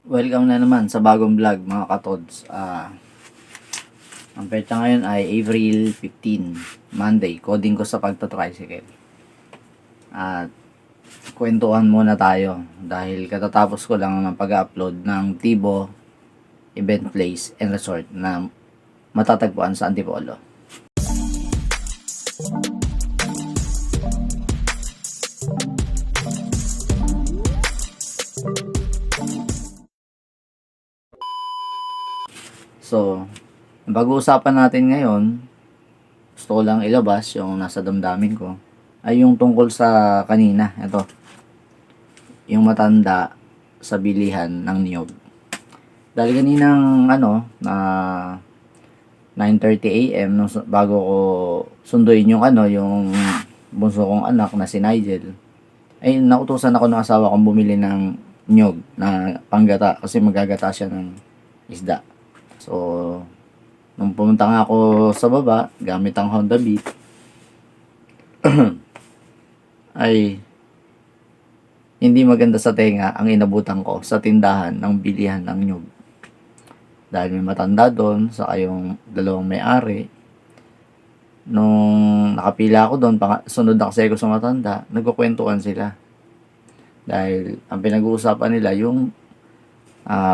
Welcome na naman sa bagong vlog mga katods. Ang petsa ngayon ay April 15, Monday. Coding ko sa pagta-tricycle. At kwentuhan muna tayo dahil katatapos ko lang ng pag-upload ng Tibo Event Place and Resort na matatagpuan sa Antipolo. So, ang pag-uusapan natin ngayon, gusto ko lang ilabas yung nasa damdamin ko, ay yung tungkol sa kanina. Ito, yung matanda sa bilihan ng niyog. Dahil kaninang na 9:30 AM nung bago ko sunduin yung yung bunso kong anak na si Nigel, ay nautusan ako ng asawa kong bumili ng niyog na panggata kasi magagata siya ng isda. So, nung pumunta nga ako sa baba, gamit ang Honda Beat, ay hindi maganda sa tenga ang inabutan ko sa tindahan ng bilihan ng nyug. Dahil may matanda doon, sa yung dalawang may-ari. Nung nakapila ako doon, sunod na kasi ako sa matanda, nagkukwentuhan sila. Dahil ang pinag-uusapan nila yung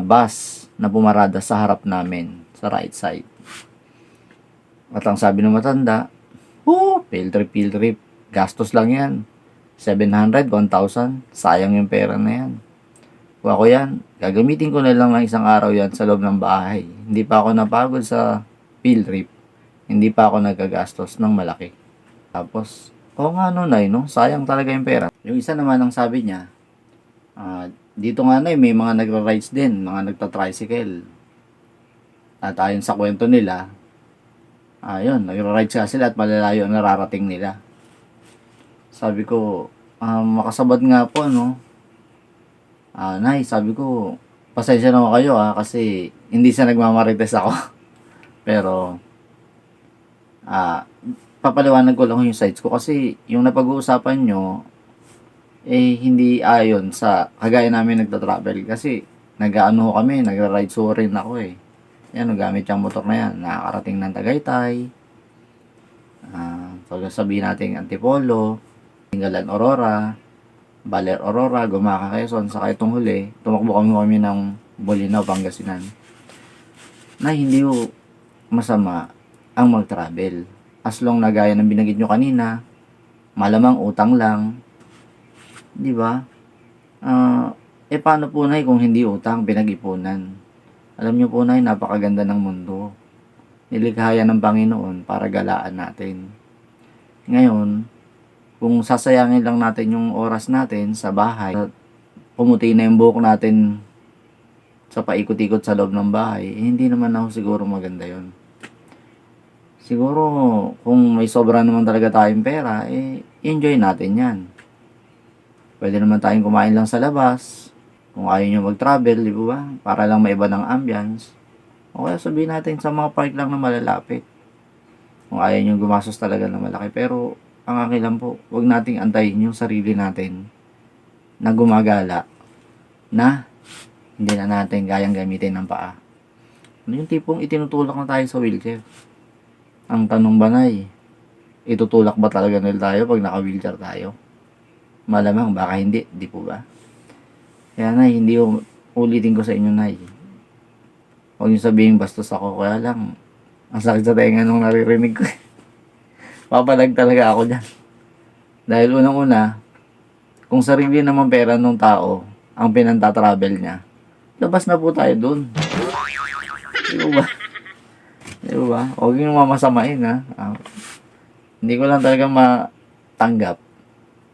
bus na pumarada sa harap namin, sa right side. At ang sabi ng matanda, field trip. Gastos lang yan. 700, 1,000. Sayang yung pera na yan. Kung ako yan, gagamitin ko na lang ng isang araw yan sa loob ng bahay. Hindi pa ako napagod sa field trip. Hindi pa ako nagagastos ng malaki. Tapos, Nay, no? Sayang talaga yung pera. Yung isa naman ang sabi niya, dito nga na may mga nagra-rides din, mga nagta-tricycle. At ayon sa kwento nila, nagra-rides ka sila at malalayo ang nararating nila. Sabi ko, makasabad nga po, no? Nay, sabi ko, pasensya naman kayo kasi hindi siya nagmamarites ako. Pero, papaliwanag ko lang yung sides ko kasi yung napag-uusapan nyo, hindi ayon sa kagaya namin nagta-travel kasi nag-ano kami, nagra-ride rin ako Yan, gamit yung motor na yan. Nakakarating ng Tagaytay. Pag sabihin natin Antipolo, Tingalan Aurora, Baler Aurora, Gumaca Quezon, saka itong huli, tumakbo kami ng Bolinao, Pangasinan. Na hindi masama ang mag-travel. As long na gaya ng binanggit nyo kanina, malamang utang lang. Di ba? Paano po na kung hindi utang, pinag-ipunan? Alam nyo po na napakaganda ng mundo. Nilikha ng Panginoon para galaan natin. Ngayon, kung sasayangin lang natin yung oras natin sa bahay, pumuti na yung buhok natin sa paikot-ikot sa loob ng bahay, hindi naman ako siguro maganda yon. Siguro, kung may sobra naman talaga tayong pera, enjoy natin yan. Pwede naman tayong kumain lang sa labas. Kung ayaw nyo mag-travel, di ba? Para lang maiba ng ambience. O kaya sabihin natin sa mga park lang na malalapit. Kung ayaw nyo gumastos talaga na malaki. Pero, ang akin lang po, huwag nating antayin yung sarili natin na gumagala na hindi na natin kayang gamitin ng paa. Ano yung tipong itinutulak na tayo sa wheelchair? Ang tanong ba na itutulak ba talaga nila tayo pag naka-wheelchair tayo? Malamang baka hindi, di po ba? Kaya hindi ulitin ko sa inyo huwag yung sabihin bastos ako, kaya lang ang sakit sa tenga nung naririnig ko. Papalag talaga ako dyan. Dahil unang-una, kung sarili naman pera ng tao ang pinanta-travel niya, labas na po tayo dun. Di ba? Di ba? Huwag yung mamasamain hindi ko lang talaga matanggap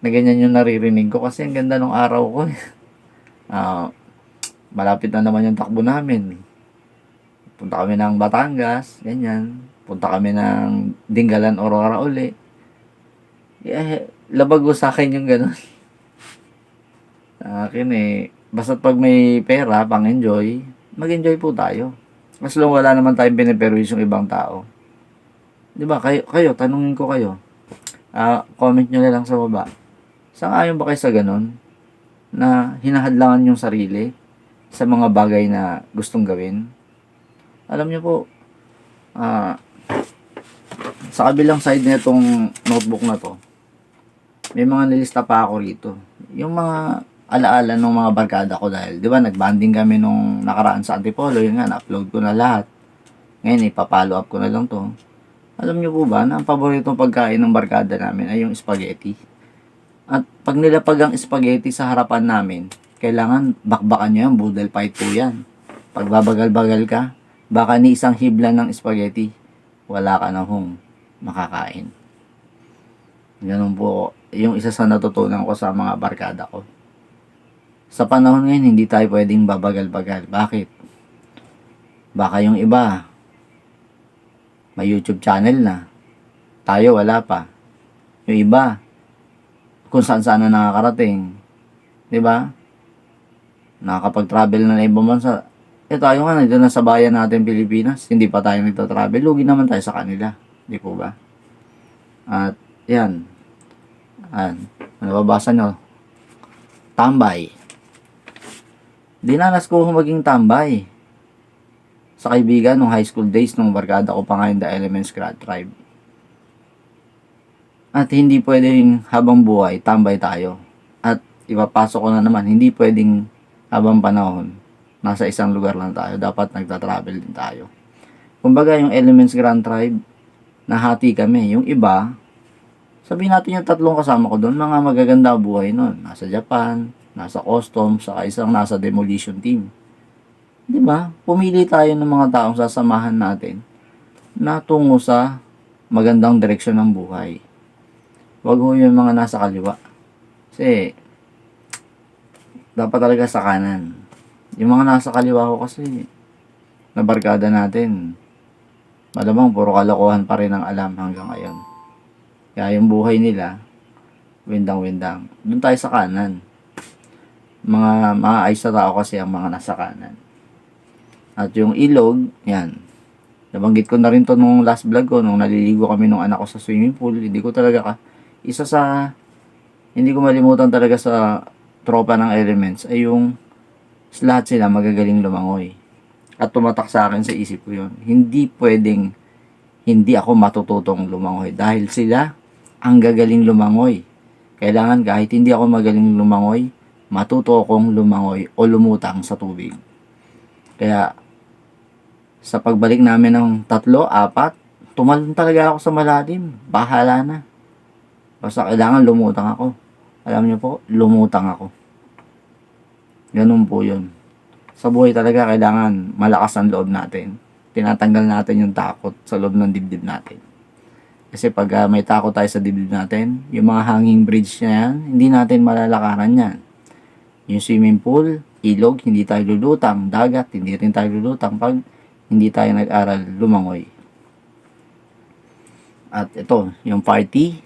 na ganyan yung naririnig ko kasi ang ganda ng araw ko malapit na naman yung takbo namin. Punta kami ng Batangas, ganyan. Punta kami ng Dingalan Aurora uli. Labag sa akin yung ganun. Sa akin basta't pag may pera, pang-enjoy, mag-enjoy po tayo. Mas long wala naman tayong piniperwis yung ibang tao. Di ba? Kayo, tanungin ko kayo. Comment nyo na lang sa baba. Sang-ayon ba kayo sa ganun? Na hinahadlangan yung sarili sa mga bagay na gustong gawin. Alam niyo po, ah, sa kabilang side na itong notebook na to, may mga nilista pa ako rito. Yung mga alaala ng mga barkada ko dahil, di ba, nagbanding kami nung nakaraan sa Antipolo, yun nga, na-upload ko na lahat. Ngayon, ipapollow up ko na lang to. Alam niyo po ba na ang paboritong pagkain ng barkada namin ay yung spaghetti? At pag nilapag ang spaghetti sa harapan namin, kailangan bakbakan nyo yan, boodle fight po yan. Pag babagal-bagal ka, baka ni isang hibla ng spaghetti, wala ka na hong makakain. Ganun po, yung isa sa natutunan ko sa mga barkada ko. Sa panahon ngayon, hindi tayo pwedeng babagal-bagal. Bakit? Baka yung iba, may YouTube channel na. Tayo, wala pa. Yung iba, kung saan-saan na nakakarating. Diba? Nakakapag-travel na ibang bansa. Tayo nga, nandito na sa bayan natin, Pilipinas. Hindi pa tayo nagta-travel. Lugi naman tayo sa kanila. Di po ba? At, yan. Ano babasa nyo? Tambay. Dinanas ko maging tambay sa kaibigan nung high school days nung barkada ko pa ngayon, The Elements Grad Tribe. At hindi pwedeng habang buhay, tambay tayo. At ipapasok ko na naman, hindi pwedeng habang panahon, nasa isang lugar lang tayo. Dapat nagta-travel din tayo. Kumbaga yung Elements Grand Tribe, nahati kami. Yung iba, sabihin natin yung tatlong kasama ko doon, mga magaganda buhay nun. Nasa Japan, nasa Customs, saka isang nasa Demolition Team. Di ba? Pumili tayo ng mga taong sasamahan natin na tungo sa magandang direksyon ng buhay. Huwag mo yung mga nasa kaliwa. Kasi, dapat talaga sa kanan. Yung mga nasa kaliwa ko kasi, na barkada natin, malamang puro kalokohan pa rin ang alam hanggang ngayon. Kaya yung buhay nila, windang-windang. Doon tayo sa kanan. Mga maayos na tao kasi ang mga nasa kanan. At yung ilog, yan. Nabanggit ko na rin to nung last vlog ko, nung naliligo kami nung anak ko sa swimming pool. Hindi ko malimutan talaga sa tropa ng Elements ay yung lahat sila magagaling lumangoy. At tumatak sa akin sa isip ko yun. Hindi pwedeng hindi ako matututong lumangoy dahil sila ang gagaling lumangoy. Kailangan kahit hindi ako magaling lumangoy, matuto akong lumangoy o lumutang sa tubig. Kaya sa pagbalik namin ng 3, 4, tumalon talaga ako sa malalim. Bahala na. Basta kailangan lumutang ako. Alam niyo po, lumutang ako. Ganun po yun. Sa buhay talaga kailangan malakas ang loob natin. Tinatanggal natin yung takot sa loob ng dibdib natin. Kasi pag may takot tayo sa dibdib natin, yung mga hanging bridge na yan, hindi natin malalakaran yan. Yung swimming pool, ilog, hindi tayo lulutang. Dagat, hindi rin tayo lulutang pag hindi tayo nag-aral lumangoy. At ito, yung party,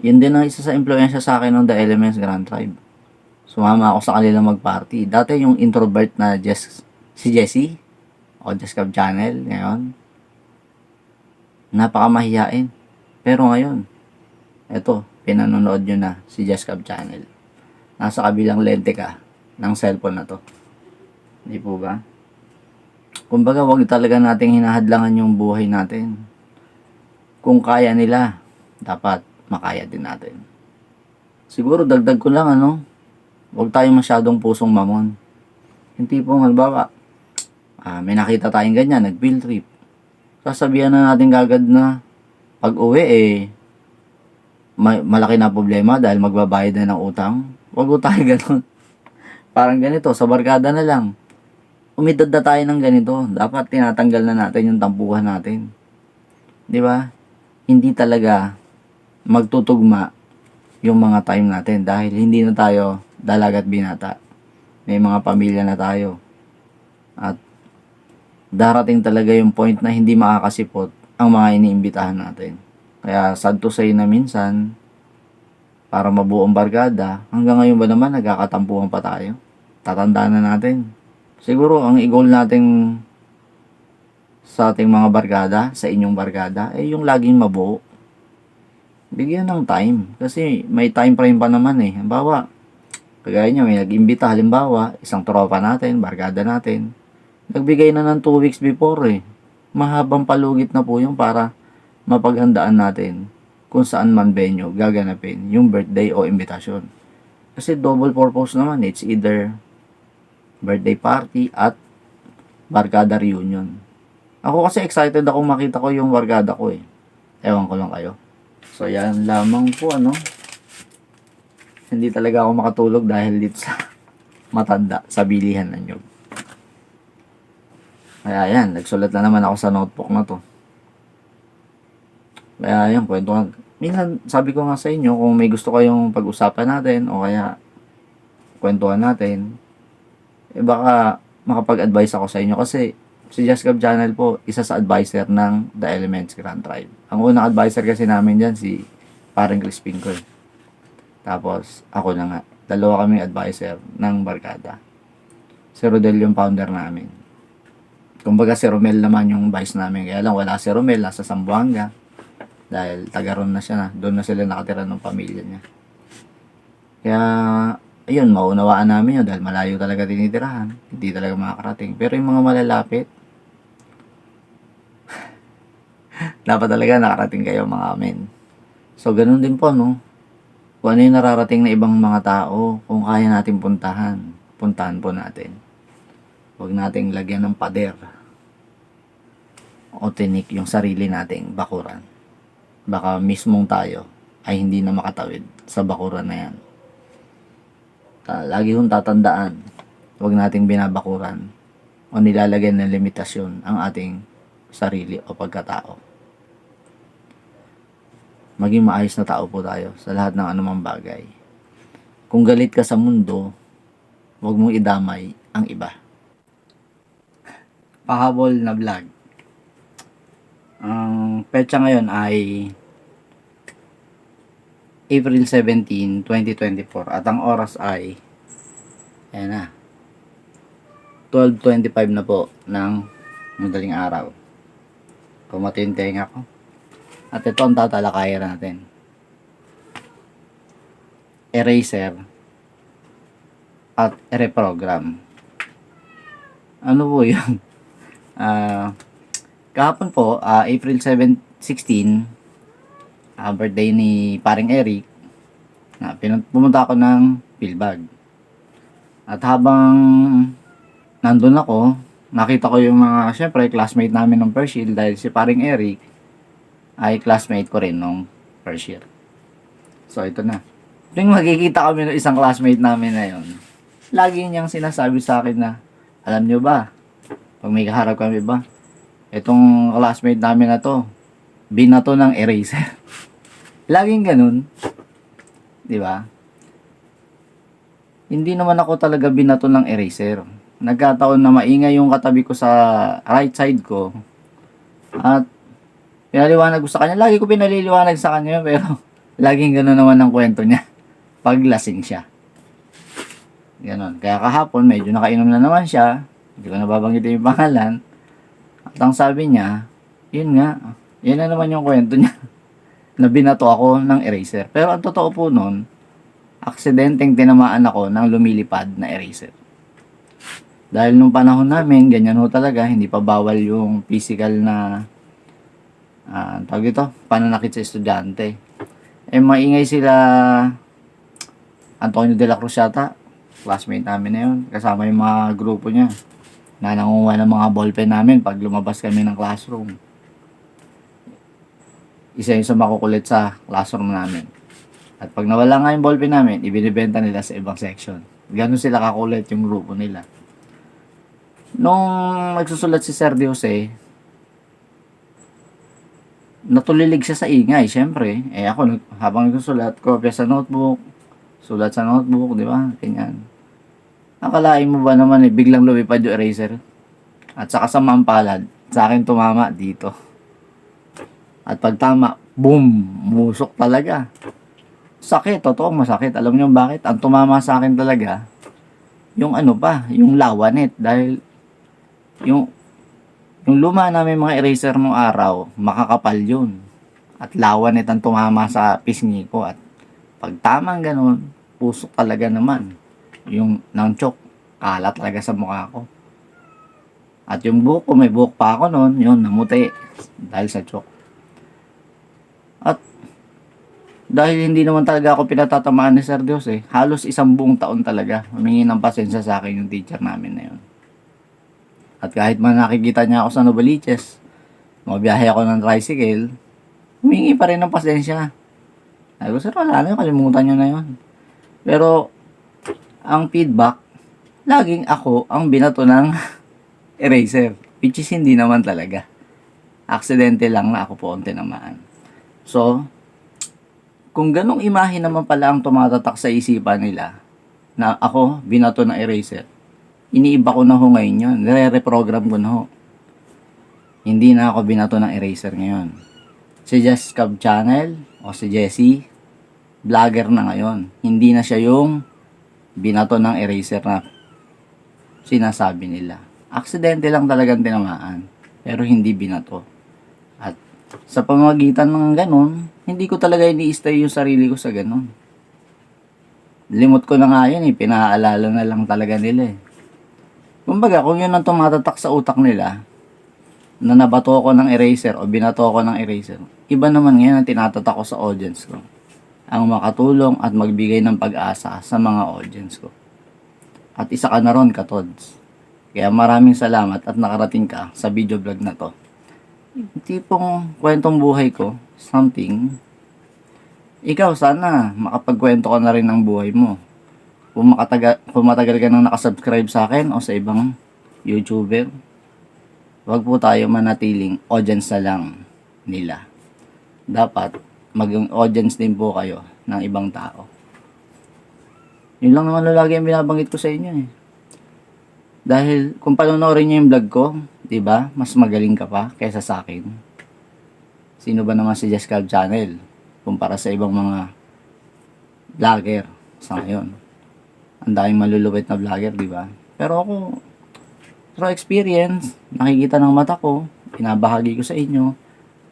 yun din ang isa sa impluensya sa akin ng The Elements Grand Tribe. Sumama ako sa kanila mag-party. Dati yung introvert na si Jessie, o Jesscab Channel, ngayon, napakamahiyain. Pero ngayon, ito, pinanonood nyo na si Jesscab Channel. Nasa kabilang lente ka ng cellphone na to. Hindi po ba? Kumbaga, wag talaga nating hinahadlangan yung buhay natin. Kung kaya nila, dapat makaya din natin. Siguro dagdag ko lang, wag tayong masyadong pusong mamon. Hindi po, halimbawa, may nakita tayong ganyan, nag-field trip. Sasabihan na natin kagad na pag uwi, malaki na problema dahil magbabayad na ng utang. Wag ko tayo ganun. Parang ganito, sa barkada na lang. Umidad na tayo ng ganito. Dapat tinatanggal na natin yung tampuhan natin. Di ba? Hindi talaga magtutugma yung mga time natin dahil hindi na tayo dalagat binata. May mga pamilya na tayo. At darating talaga yung point na hindi makakasipot ang mga iniimbitahan natin. Kaya sad to say na minsan, para mabuong barkada, hanggang ngayon ba naman nagkakatampuhan pa tayo? Tatandaan na natin. Siguro ang i-goal natin sa ating mga barkada, sa inyong barkada, ay yung laging mabuo. Bigyan ng time. Kasi may time frame pa naman eh. Halimbawa, Kagaya niya, may nag-imbita, halimbawa, isang tropa natin, barkada natin, nagbigay na ng 2 weeks before eh. Mahabang palugit na po yung para mapaghandaan natin kung saan man venue gaganapin yung birthday o invitation. Kasi double purpose naman, it's either birthday party at barkada reunion. Ako kasi excited ako makita ko yung barkada ko eh. Ewan ko lang kayo. So yan lamang po Hindi talaga ako makatulog dahil dito sa matanda sa bilihan ng nyug. Kaya yan, nagsulat na naman ako sa notebook na to. Kaya yan, kwentuhan. Minsan, sabi ko nga sa inyo, kung may gusto kayong pag-usapan natin o kaya kwentuhan natin, baka makapag-advise ako sa inyo kasi si Just Gab Channel po, isa sa advisor ng The Elements Grand Tribe. Ang unang advisor kasi namin dyan, si Parang Crispin ko. Tapos, ako na nga. Dalawa kaming advisor ng barkada. Si Rodel yung founder namin. Kumbaga si Romel naman yung vice namin. Kaya lang wala si Romel, nasa Zamboanga. Dahil taga ron na siya na. Doon na sila nakatira ng pamilya niya. Kaya, ayun, maunawaan namin yun dahil malayo talaga tinitirahan. Hindi talaga makakarating. Pero yung mga malalapit, dapat talaga nakarating kayo mga amin. So, ganun din po, no? Kung ano yung nararating na ibang mga tao, kung kaya natin puntahan po natin. Huwag nating lagyan ng pader o tinik yung sarili nating bakuran. Baka mismong tayo ay hindi na makatawid sa bakuran na yan. Lagi hong tatandaan, huwag nating binabakuran o nilalagyan ng limitasyon ang ating sarili o pagkatao. Maging maayos na tao po tayo sa lahat ng anumang bagay. Kung galit ka sa mundo, huwag mong idamay ang iba. Pahabol na vlog. Ang petsa ngayon ay April 17, 2024 at ang oras ay ayan na 12:25 na po ng madaling araw. Kumatinteng ako. At ito ang tatalakayan natin. Eraser at reprogram. Ano po yun? Kahapon po, April 16, birthday ni paring Eric, pumunta ako ng Pilbag. At habang nandun ako, nakita ko yung mga, syempre, classmate namin ng first year dahil si paring Eric ay classmate ko rin nung first year. So, ito na. Tuwing magkikita kami ng isang classmate namin na yun, lagi niyang sinasabi sa akin na, alam nyo ba, pag may kaharap kami ba, itong classmate namin na to, binato ng eraser. Laging ganun. Di ba? Hindi naman ako talaga binato ng eraser. Nagkataon na maingay yung katabi ko sa right side ko. At pinaliwanag ko sa kanya. Lagi ko pinaliliwanag sa kanya pero laging ganun naman ang kwento niya. Paglasing siya. Ganon. Kaya kahapon medyo nakainom na naman siya. Hindi ko nababanggitin yung pangalan. At ang sabi niya, yun nga, yun na naman yung kwento niya. Na binato ako ng eraser. Pero ang totoo po nun, aksidenteng tinamaan ako ng lumilipad na eraser. Dahil nung panahon namin, ganyan ho talaga, hindi pa bawal yung physical na tawag ito, pananakit sa estudyante. Maingay sila Antonio de la Cruz yata, classmate namin na yun, kasama yung mga grupo niya na nangunguha ng mga ballpen namin pag lumabas kami ng classroom. Isa yung sa makukulit sa classroom namin. At pag nawala nga yung ballpen namin, ibinibenta nila sa ibang section. Ganun sila kakulit yung grupo nila. Nung nagsusulat si Sir De Jose, natulilig siya sa ingay, syempre. Ako, habang nagsusulat, kopya sa notebook, sulat sa notebook, di ba? Ganyan. Akalain mo ba naman biglang lumipad yung eraser? At saka sa mampalad, sa akin tumama dito. At pag tama, boom! Musok talaga. Sakit, totoo masakit. Alam niyo bakit? Ang tumama sa akin talaga, yung yung lawanet. Dahil yung luma namin mga eraser nung araw, makakapal yun. At lawanet ang tumama sa pisngi ko. At pag tamang ganun, pusok talaga naman. yung ng chok, kalat talaga sa mukha ko. At yung buhok ko, may buhok pa ako noon, yun, namuti dahil sa chok. At dahil hindi naman talaga ako pinatatamaan ni Sir Dios halos isang buong taon talaga humingi ng pasensya sa akin yung teacher namin na yun. At kahit man nakikita niya ako sa Novaliches, mabiyahe ako ng tricycle, humingi pa rin ng pasensya. Sabi ko, sir, wala na yun, kalimutan nyo na yun. Pero, ang feedback, laging ako ang binato ng eraser, which is hindi naman talaga. Aksidente lang na ako po ang tinamaan. So, kung ganong imahe naman pala ang tumatatak sa isipan nila, na ako, binato ng eraser, iniiba ko na ho ngayon yun. Nire-reprogram ko na ho. Hindi na ako binato ng eraser ngayon. Si Jess Cab Channel o si Jessie, vlogger na ngayon. Hindi na siya yung binato ng eraser na sinasabi nila. Aksidente lang talagang tinamaan, pero hindi binato. At sa pamamagitan ng ganun, hindi ko talaga ini-stay yung sarili ko sa ganun. Limot ko na nga yun pinaalala na lang talaga nila Kumbaga, kung yun ang tumatatak sa utak nila, na nabato ko ng eraser o binato ko ng eraser, iba naman ngayon ang tinatatak ko sa audience ko. Ang makatulong at magbigay ng pag-asa sa mga audience ko. At isa ka na ron, Katods. Kaya maraming salamat at nakarating ka sa video vlog na to. Tipong kwentong buhay ko, something. Ikaw, sana makapagkwento ka na rin ng buhay mo. Kung matagal ka nang nakasubscribe sa akin o sa ibang YouTuber, wag po tayo manatiling audience na lang nila. Dapat maging audience din po kayo ng ibang tao. Yun lang naman lagi ang binabanggit ko sa inyo Dahil kung panonoorin nyo yung vlog ko, di ba, mas magaling ka pa kaysa sa akin. Sino ba naman si Jess Cab Channel kumpara sa ibang mga vlogger sa ngayon? Ang daming malulupit na vlogger, di ba? Pero ako, through experience, nakikita ng mata ko, binabahagi ko sa inyo,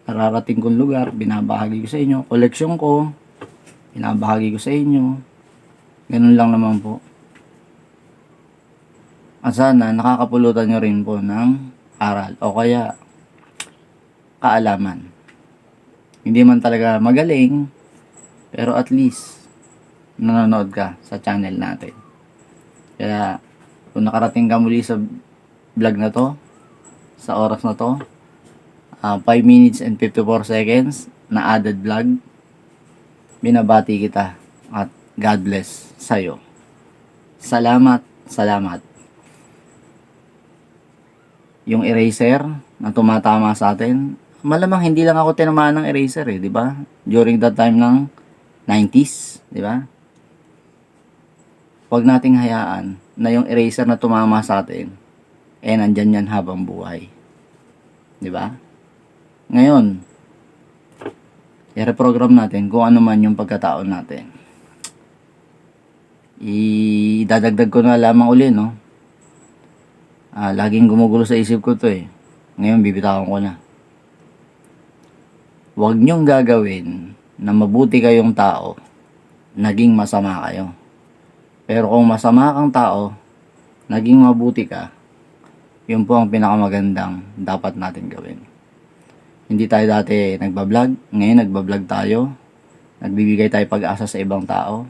nararating kong lugar, binabahagi ko sa inyo, koleksyon ko, binabahagi ko sa inyo. Ganun lang naman po. At sana nakakapulutan nyo rin po ng aral o kaya kaalaman. Hindi man talaga magaling, pero at least nanonood ka sa channel natin. Kaya kung nakarating ka muli sa vlog na to, sa oras na to, 5 minutes and 54 seconds na added vlog, binabati kita at God bless sa'yo. Salamat, salamat. Yung eraser na tumatama sa atin, malamang hindi lang ako tinamaan ng eraser di ba? During that time ng 90s, di ba? Huwag nating hayaan na yung eraser na tumama sa atin, nandyan yan habang buhay. Di ba? Ngayon, i-reprogram natin kung ano man yung pagkatao natin. Idadagdag ko na lamang uli, no? Laging gumugulo sa isip ko to Ngayon, bibitawan ko na. Huwag niyong gagawin na mabuti kayong tao, naging masama kayo. Pero kung masama kang tao, naging mabuti ka, yun po ang pinakamagandang dapat natin gawin. Hindi tayo dati nagbablog, ngayon nagbablog tayo, nagbibigay tayo pag-asa sa ibang tao.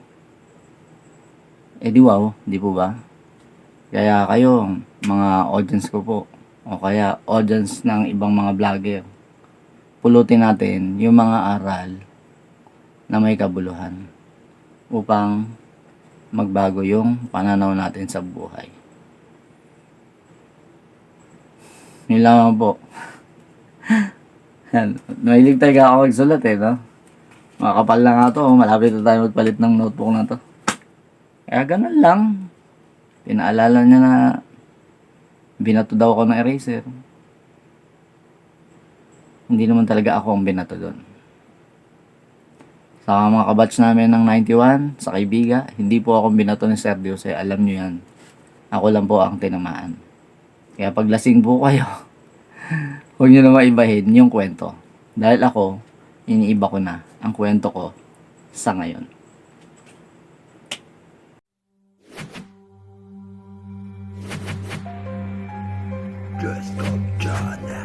Di wow, di po ba? Kaya kayo, mga audience ko po, o kaya audience ng ibang mga vlogger, pulutin natin yung mga aral na may kabuluhan upang magbago yung pananaw natin sa buhay. Yun lamang po. Mahilig talaga ako magsulat no? Makakapal na nga to, malapit na tayo magpalit ng notebook na to. Kaya ganun lang. Pinaalala niya na binato daw ako ng eraser. Hindi naman talaga ako ang binato doon. Sa mga kabatch namin ng 91, sa Kaibiga, hindi po ako binato ni Sir Dios. Alam nyo yan. Ako lang po ang tinamaan. Kaya pag lasing po kayo, huwag nyo na maibahin yung kwento. Dahil ako, iniiba ko na ang kwento ko sa ngayon. Desktop John.